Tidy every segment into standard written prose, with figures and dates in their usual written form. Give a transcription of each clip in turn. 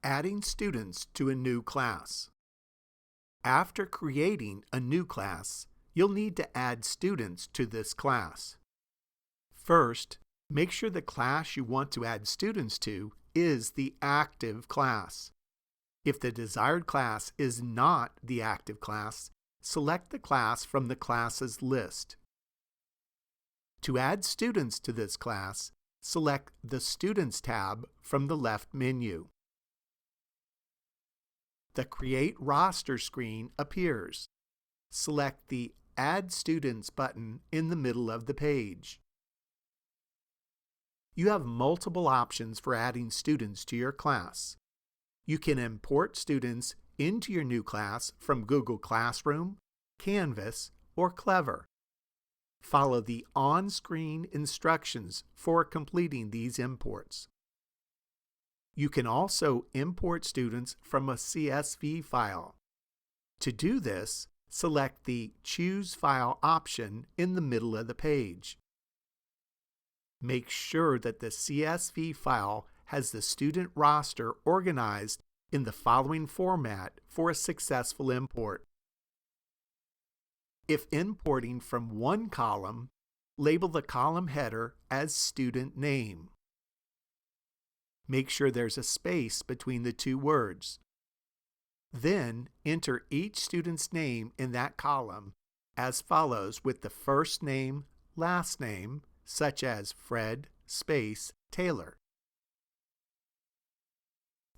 Adding students to a new class. After creating a new class, you'll need to add students to this class. First, make sure the class you want to add students to is the active class. If the desired class is not the active class, select the class from the classes list. To add students to this class, select the Students tab from the left menu. The Create Roster screen appears. Select the Add Students button in the middle of the page. You have multiple options for adding students to your class. You can import students into your new class from Google Classroom, Canvas, or Clever. Follow the on-screen instructions for completing these imports. You can also import students from a CSV file. To do this, select the Choose File option in the middle of the page. Make sure that the CSV file has the student roster organized in the following format for a successful import. If importing from one column, label the column header as Student Name. Make sure there's a space between the two words. Then enter each student's name in that column as follows with the first name, last name, such as Fred space Taylor.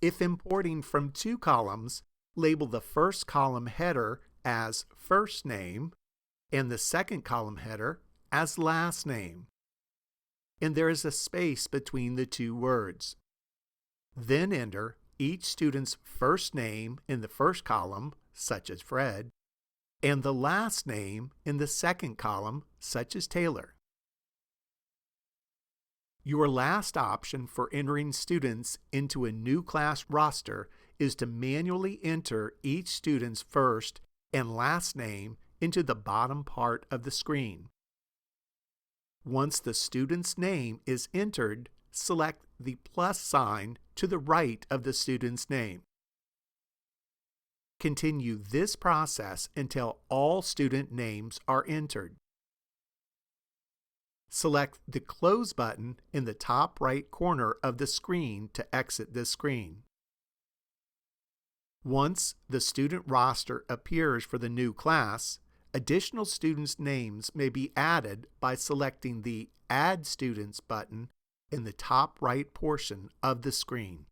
If importing from two columns, label the first column header as first name and the second column header as last name. And there is a space between the two words. Then enter each student's first name in the first column, such as Fred, and the last name in the second column, such as Taylor. Your last option for entering students into a new class roster is to manually enter each student's first and last name into the bottom part of the screen. Once the student's name is entered, select the plus sign to the right of the student's name. Continue this process until all student names are entered. Select the Close button in the top right corner of the screen to exit this screen. Once the student roster appears for the new class, additional students' names may be added by selecting the Add Students button in the top right portion of the screen.